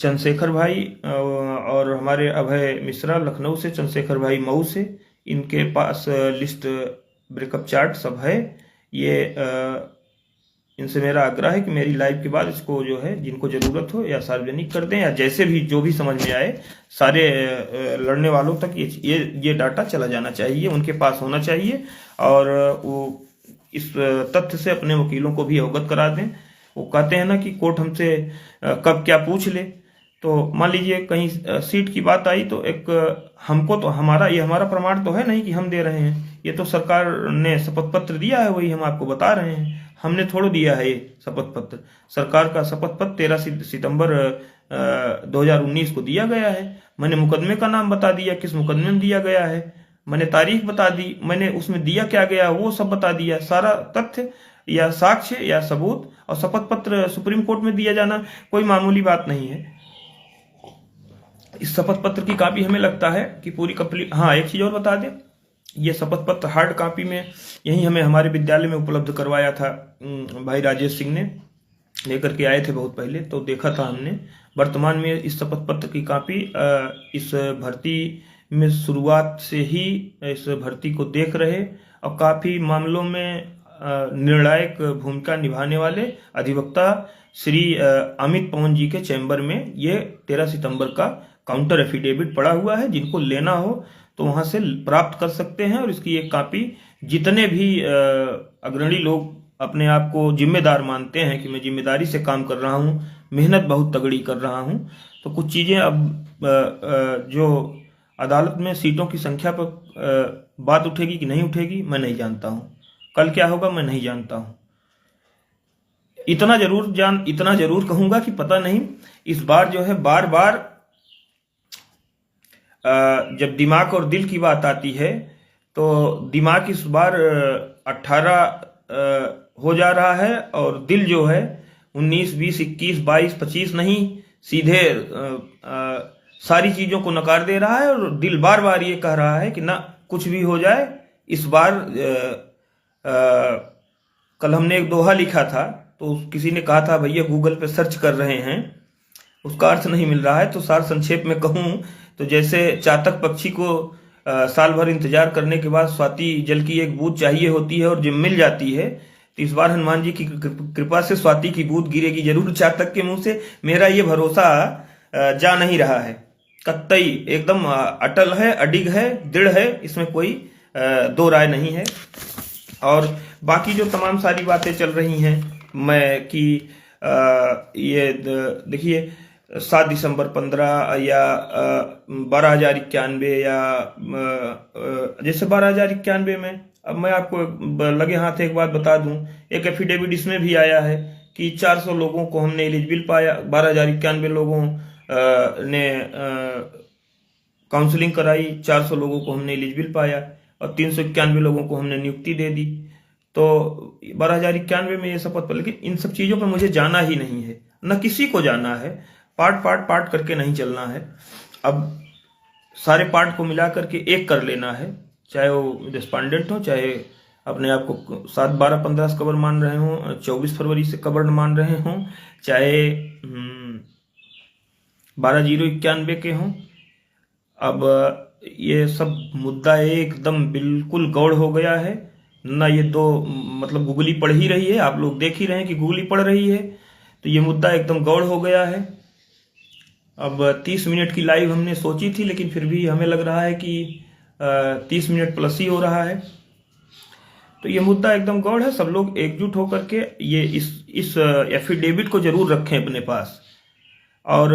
चंद्रशेखर भाई और हमारे अभय मिश्रा लखनऊ से, चंद्रशेखर भाई मऊ से, इनके पास लिस्ट ब्रेकअप चार्ट सब है। ये इनसे मेरा आग्रह है कि मेरी लाइव के बाद इसको जो है जिनको जरूरत हो या सार्वजनिक कर दें, या जैसे भी जो भी समझ में आए, सारे लड़ने वालों तक ये डाटा चला जाना चाहिए, उनके पास होना चाहिए, और वो इस तथ्य से अपने वकीलों को भी अवगत करा दें। वो कहते हैं ना कि कोर्ट हमसे कब क्या पूछ ले, तो मान लीजिए कहीं सीट की बात आई तो एक हमको तो हमारा प्रमाण तो है नहीं कि हम दे रहे हैं, ये तो सरकार ने शपथ पत्र दिया है, वही हम आपको बता रहे हैं। हमने थोड़ा दिया है ये शपथ पत्र। सरकार का शपथ पत्र 13 सितंबर 2019 को दिया गया है। मैंने मुकदमे का नाम बता दिया, किस मुकदमे में दिया गया है, मैंने तारीख बता दी, मैंने उसमें दिया क्या गया वो सब बता दिया। सारा तथ्य या साक्ष्य या सबूत। और शपथ पत्र सुप्रीम कोर्ट में दिया जाना कोई मामूली बात नहीं है। इस शपथ पत्र की कॉपी हमें लगता है कि पूरी कंप्लीट। हाँ, एक चीज और बता दें, ये शपथ पत्र हार्ड कॉपी में यही हमें हमारे विद्यालय में उपलब्ध करवाया था। भाई राजेश सिंह ने लेकर के आए थे बहुत पहले, तो देखा था हमने। वर्तमान में इस शपथ पत्र की कॉपी इस भर्ती में शुरुआत से ही इस भर्ती को देख रहे और काफी मामलों में निर्णायक भूमिका निभाने वाले अधिवक्ता श्री अमित पवन जी के चैम्बर में ये 13 सितंबर का काउंटर एफिडेविट पड़ा हुआ है। जिनको लेना हो तो वहां से प्राप्त कर सकते हैं। और इसकी एक कॉपी जितने भी अग्रणी लोग अपने आप को जिम्मेदार मानते हैं कि मैं जिम्मेदारी से काम कर रहा हूं, मेहनत बहुत तगड़ी कर रहा हूं, तो कुछ चीजें अब जो अदालत में सीटों की संख्या पर बात उठेगी कि नहीं उठेगी मैं नहीं जानता हूं। कल क्या होगा मैं नहीं जानता हूं। इतना जरूर कहूंगा कि पता नहीं इस बार जो है बार बार जब दिमाग और दिल की बात आती है तो दिमाग इस बार 18 हो जा रहा है और दिल जो है 19, 20, 21, 22, 25 नहीं, सीधे सारी चीजों को नकार दे रहा है। और दिल बार बार ये कह रहा है कि ना कुछ भी हो जाए इस बार। कल हमने एक दोहा लिखा था तो किसी ने कहा था भैया गूगल पे सर्च कर रहे हैं, उसका अर्थ नहीं मिल रहा है। तो सार संक्षेप में कहूं तो जैसे चातक पक्षी को साल भर इंतजार करने के बाद स्वाति जल की एक बूंद चाहिए होती है और जब मिल जाती है तो इस बार हनुमान जी की कृपा से स्वाति की बूंद गिरेगी जरूर चातक के मुंह से। मेरा ये भरोसा जा नहीं रहा है, कतई एकदम अटल है, अडिग है, दृढ़ है, इसमें कोई दो राय नहीं है। और बाकी जो तमाम सारी बातें चल रही हैं मैं कि ये देखिए 7 दिसंबर 15 या 12,091 या जैसे 12,091 में, अब मैं आपको लगे हाथ एक बात बता दूं, एक एफिडेविट इसमें भी आया है कि 400 लोगों को हमने एलिजिबल पाया। 12,091 लोगों ने काउंसलिंग कराई, 400 लोगों को हमने एलिजिबल पाया और 391 लोगों को हमने नियुक्ति दे दी। तो 12,091 में ये शपथ पर, लेकिन इन सब चीजों पर मुझे जाना ही नहीं है, न किसी को जाना है। पार्ट करके नहीं चलना है। अब सारे पार्ट को मिला करके एक कर लेना है, चाहे वो रिस्पॉन्डेंट हो, चाहे अपने आप को 7, 12, 15 से कवर मान रहे हो, 24 फरवरी से कवर्ड मान रहे हो, चाहे 12,091 के हों। अब ये सब मुद्दा एकदम बिल्कुल गौड़ हो गया है ना। ये दो मतलब गूगली पढ़ ही रही है, आप लोग देख ही रहे हैं कि गूगली पढ़ रही है, तो ये मुद्दा एकदम गौड़ हो गया है। अब 30 मिनट की लाइव हमने सोची थी, लेकिन फिर भी हमें लग रहा है कि 30 मिनट प्लस ही हो रहा है। तो ये मुद्दा एकदम गौड़ है। सब लोग एकजुट होकर के ये इस एफिडेविट को जरूर रखें अपने पास। और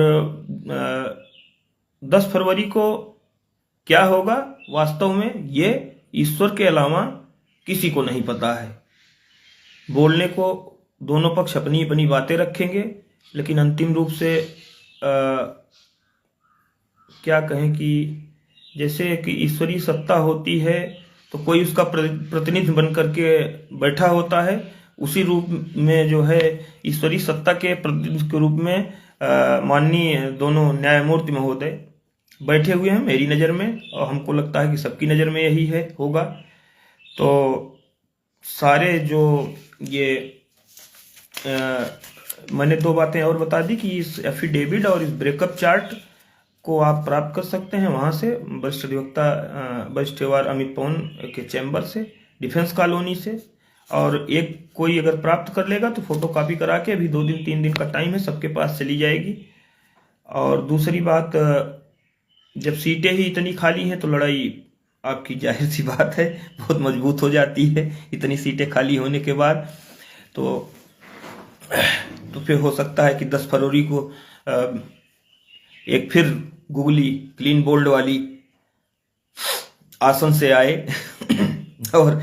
10 फरवरी को क्या होगा वास्तव में ये ईश्वर के अलावा किसी को नहीं पता है। बोलने को दोनों पक्ष अपनी अपनी बातें रखेंगे, लेकिन अंतिम रूप से क्या कहें कि जैसे कि ईश्वरीय सत्ता होती है तो कोई उसका प्रतिनिधि बन करके बैठा होता है, उसी रूप में जो है ईश्वरीय सत्ता के प्रतिनिधि के रूप में माननीय दोनों न्यायमूर्ति महोदय बैठे हुए हैं मेरी नज़र में, और हमको लगता है कि सबकी नज़र में यही है होगा। तो सारे जो ये मैंने 2 बातें और बता दी कि इस एफिडेविट और इस ब्रेकअप चार्ट को आप प्राप्त कर सकते हैं वहां से, वरिष्ठ अधिवक्ता वरिष्ठवार अमित पवन के चैम्बर से, डिफेंस कॉलोनी से। और एक कोई अगर प्राप्त कर लेगा तो फोटो कॉपी करा के, अभी 2 दिन 3 दिन का टाइम है, सबके पास चली जाएगी। और दूसरी बात, जब सीटें ही इतनी खाली हैं तो लड़ाई आपकी जाहिर सी बात है बहुत मजबूत हो जाती है इतनी सीटें खाली होने के बाद। तो फिर हो सकता है कि 10 फरवरी को एक फिर गूगली क्लीन बोल्ड वाली आसन से आए और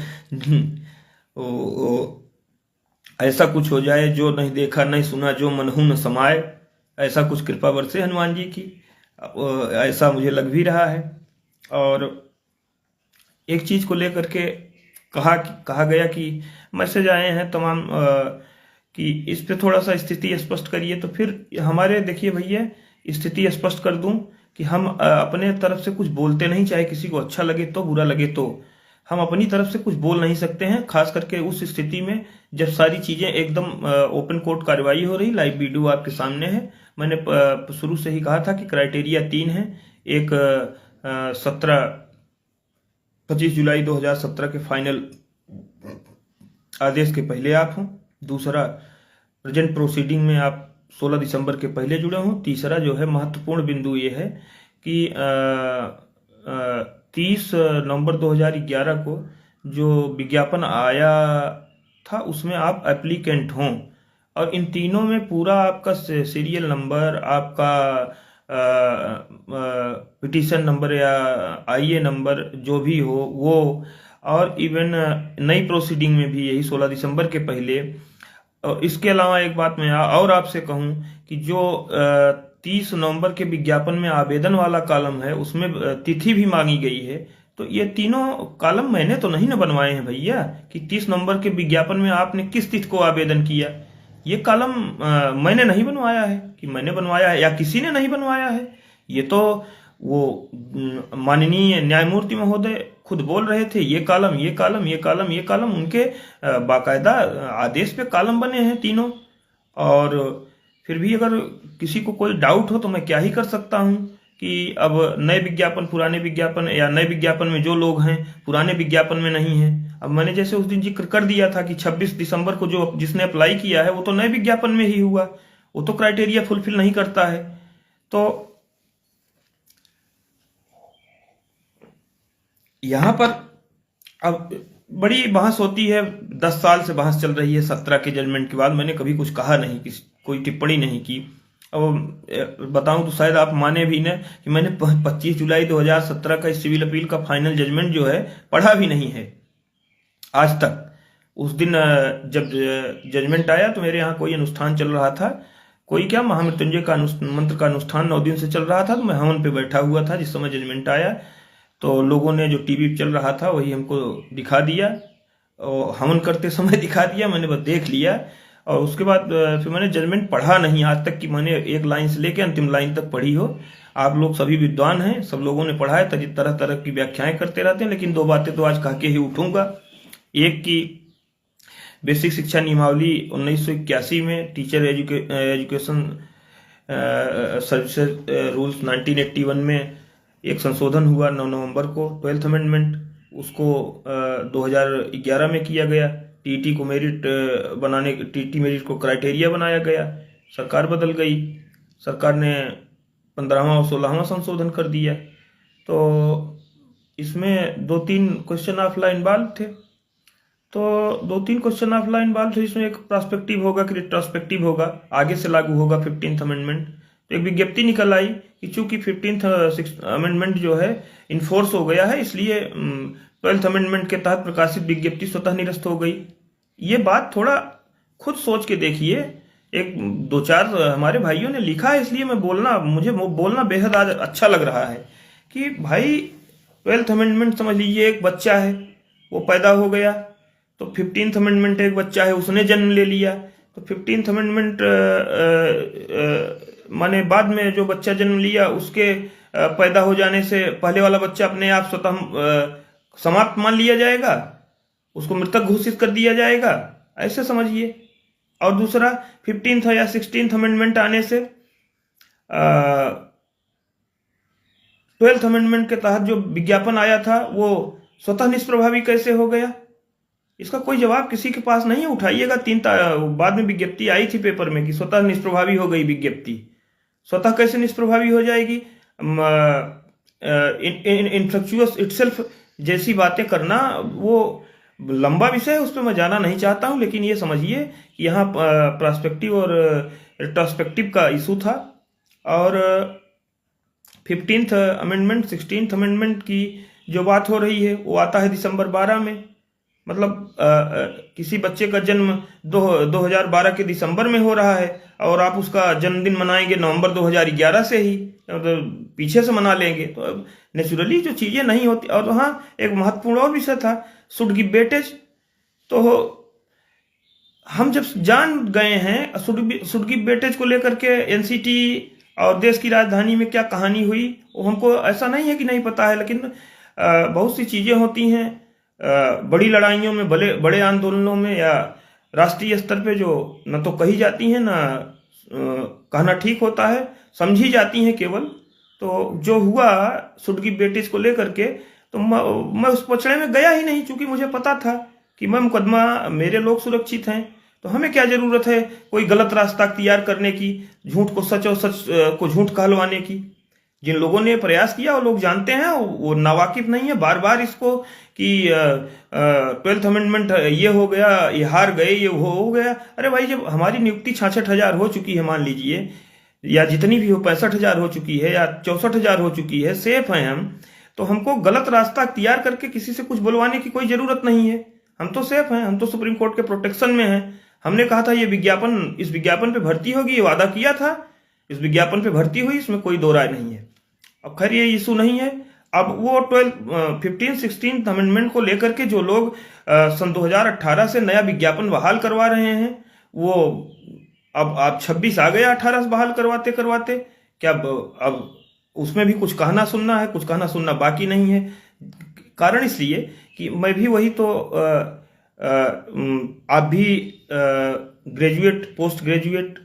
ऐसा कुछ हो जाए जो नहीं देखा नहीं सुना, जो मनहू न समाए, ऐसा कुछ कृपा बरसे हनुमान जी की। ऐसा मुझे लग भी रहा है। और एक चीज को लेकर के कहा गया कि मैसेज आए हैं तमाम कि इस पे थोड़ा सा स्थिति स्पष्ट करिए। तो फिर हमारे देखिए भैया, स्थिति स्पष्ट कर दूं कि हम अपने तरफ से कुछ बोलते नहीं, चाहे किसी को अच्छा लगे तो बुरा लगे तो हम अपनी तरफ से कुछ बोल नहीं सकते हैं, खास करके उस स्थिति में जब सारी चीजें एकदम ओपन कोर्ट कार्रवाई हो रही। लाइव वीडियो आपके सामने है। मैंने शुरू से ही कहा था कि क्राइटेरिया 3 है। एक 25 जुलाई 2017 के फाइनल आदेश के पहले आप हों। दूसरा, प्रेजेंट प्रोसीडिंग में आप 16 दिसंबर के पहले जुड़े हों। तीसरा जो है महत्वपूर्ण बिंदु ये है कि 30 नवंबर 2011 को जो विज्ञापन आया था उसमें आप एप्लीकेंट हों, और इन तीनों में पूरा आपका सीरियल नंबर, आपका पिटीशन नंबर या आईए नंबर जो भी हो वो, और इवन नई प्रोसीडिंग में भी यही 16 दिसंबर के पहले। और इसके अलावा एक बात मैं और आपसे कहूं कि जो 30 नवंबर के विज्ञापन में आवेदन वाला कॉलम है उसमें तिथि भी मांगी गई है। तो ये तीनों कॉलम मैंने तो नहीं ना बनवाए हैं भैया कि 30 नवंबर के विज्ञापन में आपने किस तिथि को आवेदन किया। ये कॉलम मैंने नहीं बनवाया है कि मैंने बनवाया है या किसी ने नहीं बनवाया है। ये तो वो माननीय न्यायमूर्ति महोदय खुद बोल रहे थे, ये कॉलम, ये कॉलम, ये कॉलम, ये कॉलम, उनके बाकायदा आदेश पे कॉलम बने हैं तीनों। और फिर भी अगर किसी को कोई डाउट हो तो मैं क्या ही कर सकता हूं कि अब नए विज्ञापन, पुराने विज्ञापन, या नए विज्ञापन में जो लोग हैं पुराने विज्ञापन में नहीं है। अब मैंने जैसे उस दिन जिक्र कर दिया था कि 26 दिसंबर को जो जिसने अप्लाई किया है वो तो नए विज्ञापन में ही हुआ, वो तो क्राइटेरिया फुलफिल नहीं करता है। तो यहां पर अब बड़ी बहस होती है, 10 साल से बहस चल रही है। 17 के जजमेंट के बाद मैंने कभी कुछ कहा नहीं, कोई टिप्पणी नहीं की। अब बताऊं तो शायद आप माने भी न कि मैंने 25 जुलाई 2017 का इस सिविल अपील का फाइनल जजमेंट जो है पढ़ा भी नहीं है आज तक। उस दिन जब जजमेंट आया तो मेरे यहाँ कोई अनुष्ठान चल रहा था, कोई क्या महामृत्युंजय का मंत्र का अनुष्ठान 9 दिन से चल रहा था। तो मैं हवन पे बैठा हुआ था जिस समय जजमेंट आया। तो लोगों ने जो टीवी चल रहा था वही हमको दिखा दिया, और हवन करते समय दिखा दिया, मैंने बस देख लिया। और उसके बाद फिर मैंने जजमेंट पढ़ा नहीं आज तक कि मैंने एक लाइन से लेकर अंतिम लाइन तक पढ़ी हो। आप लोग सभी विद्वान हैं, सब लोगों ने पढ़ा है, तरह तरह की व्याख्याएं करते रहते हैं, लेकिन 2 बातें तो आज कह के ही उठूंगा। एक की बेसिक शिक्षा नियमावली 1981 में टीचर एजुकेशन सर्विसेज रूल्स 1981 में एक संशोधन हुआ 9 नवंबर को, 12th अमेंडमेंट, उसको 2011 में किया गया। टीटी को मेरिट बनाने, टीटी मेरिट को क्राइटेरिया बनाया गया। सरकार बदल गई, सरकार ने 15वां और 16वां संशोधन कर दिया। तो इसमें 2-3 क्वेश्चन ऑफ लाइन बाल थे। तो 2-3 क्वेश्चन ऑफ लाइन बाल थे। इसमें एक प्रोस्पेक्टिव होगा कि रिट्रोस्पेक्टिव होगा, आगे से लागू होगा 15th अमेंडमेंट। तो एक विज्ञप्ति निकल आई कि चूंकि 15th अमेंडमेंट जो है इन्फोर्स हो गया है, इसलिए 12th अमेंडमेंट के तहत प्रकाशित विज्ञप्ति स्वतः निरस्त हो गई। ये बात थोड़ा खुद सोच के देखिए। एक 2-4 हमारे भाइयों ने लिखा है, इसलिए मुझे बोलना बेहद आज अच्छा लग रहा है कि भाई 12th अमेंडमेंट समझ लीजिए एक बच्चा है, वो पैदा हो गया। तो 15th अमेंडमेंट एक बच्चा है, उसने जन्म ले लिया। तो 15th अमेंडमेंट माने बाद में जो बच्चा जन्म लिया उसके पैदा हो जाने से पहले वाला बच्चा अपने आप स्वतः समाप्त मान लिया जाएगा, उसको मृतक घोषित कर दिया जाएगा, ऐसे समझिए। और दूसरा 15th या 16th अमेंडमेंट आने से 12th अमेंडमेंट के तहत जो विज्ञापन आया था वो स्वतः निष्प्रभावी कैसे हो गया? इसका कोई जवाब किसी के पास नहीं है। उठाइएगा, बाद में विज्ञप्ति आई थी पेपर में कि स्वतः निष्प्रभावी हो गई विज्ञप्ति। स्वतः कैसे निष्प्रभावी हो जाएगी? इनफ्लेक्चुअस इटसेल्फ जैसी बातें करना वो लंबा विषय है, उस पर मैं जाना नहीं चाहता हूं। लेकिन ये समझिए कि यहाँ प्रोस्पेक्टिव और रेट्रोस्पेक्टिव का इशू था। और 15th अमेंडमेंट 16th अमेंडमेंट की जो बात हो रही है वो आता है दिसंबर 12 में। मतलब किसी बच्चे का जन्म 2012 के दिसंबर में हो रहा है और आप उसका जन्मदिन मनाएंगे नवंबर 2011 से ही, मतलब पीछे से मना लेंगे, तो नेचुरली जो चीज़ें नहीं होती। और हाँ, एक महत्वपूर्ण और विषय था, शुड गिव वेटेज। तो हम जब जान गए हैं शुड गिव वेटेज को लेकर के एनसीटी और देश की राजधानी में क्या कहानी हुई, वो हमको ऐसा नहीं है कि नहीं पता है, लेकिन बहुत सी चीज़ें होती हैं बड़ी लड़ाइयों में, बड़े आंदोलनों में या राष्ट्रीय स्तर पे, जो न तो कही जाती हैं ना कहना ठीक होता है, समझी जाती हैं केवल। तो जो हुआ शुड गिव वेटेज को लेकर के, तो मैं उस पचड़े में गया ही नहीं, चूंकि मुझे पता था कि मैं मुकदमा, मेरे लोग सुरक्षित हैं, तो हमें क्या जरूरत है कोई गलत रास्ता अख्तियार करने की, झूठ को सच और सच को झूठ कहलवाने की। जिन लोगों ने प्रयास किया वो लोग जानते हैं, वो नावाकिफ नहीं है। बार बार इसको कि 12th अमेंडमेंट ये हो गया, ये हार गए, ये हो गया। अरे भाई, जब हमारी नियुक्ति 66,000 हो चुकी है मान लीजिए, या जितनी भी हो, 65,000 हो चुकी है या 64,000 हो चुकी है, सेफ हैं हम, तो हमको गलत रास्ता अख्तियार करके किसी से कुछ बुलवाने की कोई जरूरत नहीं है। हम तो सेफ हैं, हम तो सुप्रीम कोर्ट के प्रोटेक्शन में हैं। हमने कहा था ये विज्ञापन, इस विज्ञापन पे भर्ती होगी, ये वादा किया था, इस विज्ञापन पे भर्ती हुई, इसमें कोई दो राय नहीं है। अब खैर ये इशू नहीं है। अब वो 15-16 अमेंडमेंट को लेकर के जो लोग सन 2018 से नया विज्ञापन बहाल करवा रहे हैं, वो अब 26 आ गया 18 से बहाल करवाते करवाते, क्या अब उसमें भी कुछ कहना सुनना है, कुछ कहना सुनना बाकी नहीं है। कारण इसलिए कि मैं भी वही तो आप भी graduate, post graduate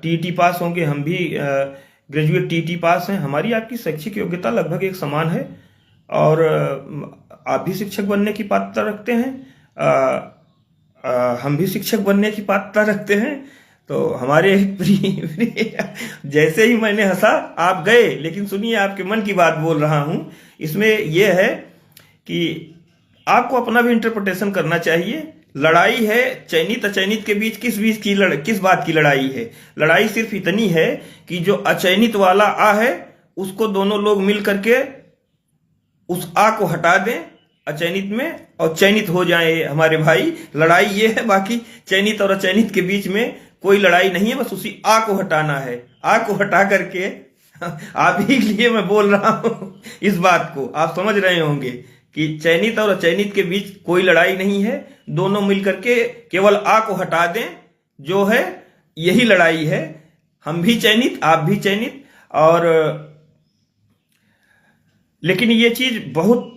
TET pass होंगे, हम भी ग्रेजुएट टीईटी पास हैं। हमारी आपकी शैक्षिक योग्यता लगभग एक समान है और आप भी शिक्षक बनने की पात्रता रखते हैं, हम भी शिक्षक बनने की पात्रता रखते हैं। तो हमारे जैसे ही मैंने हंसा आप गए, लेकिन सुनिए, आपके मन की बात बोल रहा हूं। इसमें यह है कि आपको अपना भी इंटरप्रिटेशन करना चाहिए। लड़ाई है चयनित अचयनित के बीच, किस बात की लड़ाई है? लड़ाई सिर्फ इतनी है कि जो अचयनित वाला आ है उसको दोनों लोग मिल करके उस आ को हटा दें अचयनित में, और चयनित हो जाए हमारे भाई। लड़ाई ये है, बाकी चयनित और अचयनित के बीच में कोई लड़ाई नहीं है, बस उसी आ को हटाना है। आ को हटा करके आप ही के लिए मैं बोल रहा हूं, इस बात को आप समझ रहे होंगे कि चयनित और अचयनित के बीच कोई लड़ाई नहीं है, दोनों मिलकर के केवल आ को हटा दें, जो है यही लड़ाई है। हम भी चयनित, आप भी चयनित। और लेकिन ये चीज बहुत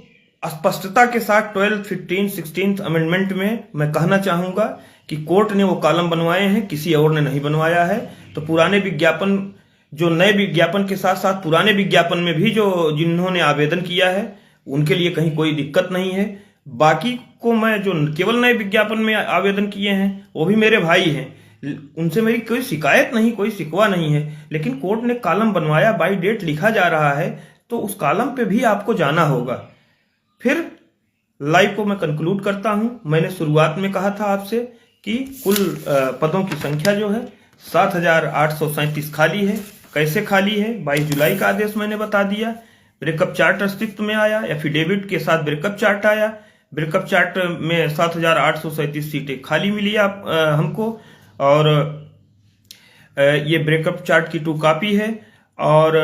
स्पष्टता के साथ 12, 15, 16 अमेंडमेंट में मैं कहना चाहूंगा कि कोर्ट ने वो कॉलम बनवाए हैं, किसी और ने नहीं बनवाया है। तो पुराने विज्ञापन, जो नए विज्ञापन के साथ साथ पुराने विज्ञापन में भी जो जिन्होंने आवेदन किया है, उनके लिए कहीं कोई दिक्कत नहीं है। बाकी को मैं, जो केवल नए विज्ञापन में आवेदन किए हैं, वो भी मेरे भाई हैं, उनसे मेरी कोई शिकायत नहीं, कोई शिकवा नहीं है। लेकिन कोर्ट ने कॉलम बनवाया, बाई डेट लिखा जा रहा है, तो उस कॉलम पे भी आपको जाना होगा। फिर लाइव को मैं कंक्लूड करता हूं। मैंने शुरुआत में कहा था आपसे कि कुल पदों की संख्या जो है 7,837 खाली है। कैसे खाली है? 22 जुलाई का आदेश मैंने बता दिया। ब्रेकअप चार्ट अस्तित्व में आया, एफिडेविट के साथ ब्रेकअप चार्ट आया। ब्रेकअप चार्ट में 7,837 सीटें खाली मिली हमको, और ये ब्रेकअप चार्ट की 2 कॉपी है और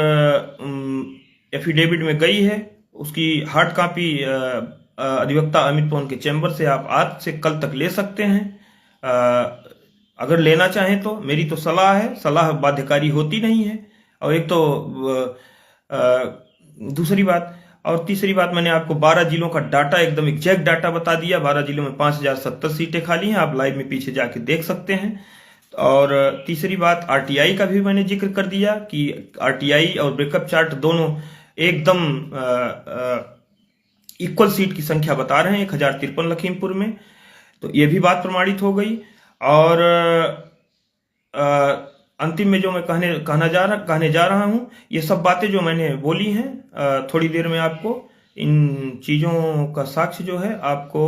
एफिडेविट में गई है। उसकी हार्ड कॉपी अधिवक्ता अमित पवन के चैम्बर से आप आज से कल तक ले सकते हैं, अगर लेना चाहें तो। मेरी तो सलाह है, सलाह बाध्यकारी होती नहीं है। और एक तो दूसरी बात, और तीसरी बात, मैंने आपको 12 जिलों का डाटा, एकदम एग्जैक्ट डाटा बता दिया। 12 जिलों में 5,070 सीटें खाली हैं, आप लाइव में पीछे जाके देख सकते हैं। और तीसरी बात, आरटीआई का भी मैंने जिक्र कर दिया कि आरटीआई और ब्रेकअप चार्ट दोनों एकदम इक्वल सीट की संख्या बता रहे हैं, 1053 लखीमपुर में। तो ये भी बात प्रमाणित हो गई। और अंतिम में जो मैं कहने जा रहा हूं, ये सब बातें जो मैंने बोली हैं, थोड़ी देर में आपको इन चीज़ों का साक्ष्य जो है आपको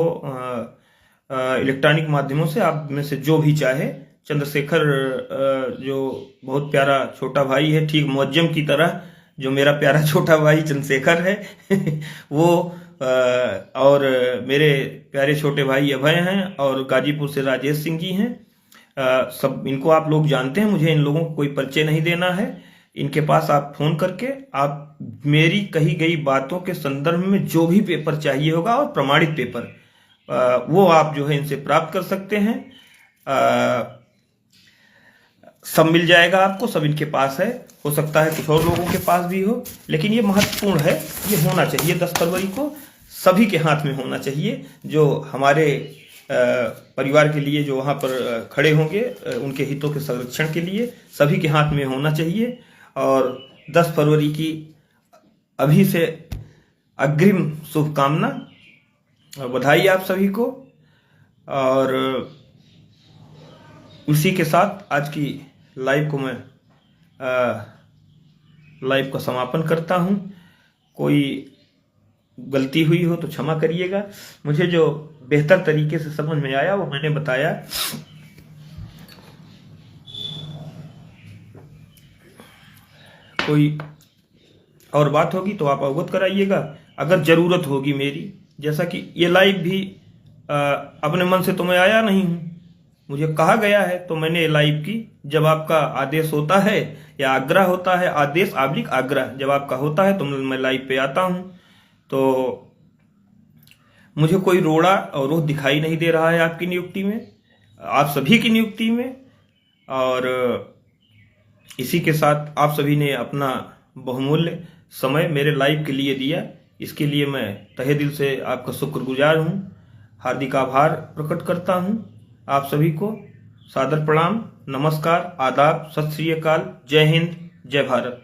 इलेक्ट्रॉनिक माध्यमों से, आप में से जो भी चाहे, चंद्रशेखर जो बहुत प्यारा छोटा भाई है, ठीक मुअज्जम की तरह जो मेरा प्यारा छोटा भाई चंद्रशेखर है वो और मेरे प्यारे छोटे भाई अभय हैं और गाजीपुर से राजेश सिंह जी हैं। सब इनको आप लोग जानते हैं, मुझे इन लोगों को कोई परिचय नहीं देना है। इनके पास आप फोन करके आप मेरी कही गई बातों के संदर्भ में जो भी पेपर चाहिए होगा और प्रमाणित पेपर वो आप जो है इनसे प्राप्त कर सकते हैं। सब मिल जाएगा आपको, सब इनके पास है। हो सकता है कुछ और लोगों के पास भी हो, लेकिन ये महत्वपूर्ण है, ये होना चाहिए। 10 फरवरी को सभी के हाथ में होना चाहिए, जो हमारे परिवार के लिए जो वहाँ पर खड़े होंगे, उनके हितों के संरक्षण के लिए सभी के हाथ में होना चाहिए। और 10 फरवरी की अभी से अग्रिम शुभकामना और बधाई आप सभी को। और उसी के साथ आज की लाइव को मैं लाइव का समापन करता हूं। कोई गलती हुई हो तो क्षमा करिएगा। मुझे जो बेहतर तरीके से समझ में आया वो मैंने बताया। कोई और बात होगी तो आप अवगत कराइएगा, अगर जरूरत होगी मेरी। जैसा कि ये लाइव भी अपने मन से तो मैं आया नहीं हूं, मुझे कहा गया है तो मैंने ये लाइव की। जब आपका आदेश होता है या आग्रह होता है, आदेश / आग्रह जब आपका होता है तो मैं लाइव पे आता हूं। तो मुझे कोई रोड़ा और रोह दिखाई नहीं दे रहा है आपकी नियुक्ति में, आप सभी की नियुक्ति में। और इसी के साथ आप सभी ने अपना बहुमूल्य समय मेरे लाइव के लिए दिया, इसके लिए मैं तहे दिल से आपका शुक्रगुजार हूं। हार्दिक आभार प्रकट करता हूं। आप सभी को सादर प्रणाम, नमस्कार, आदाब, सत श्री अकाल, जय हिंद, जय भारत।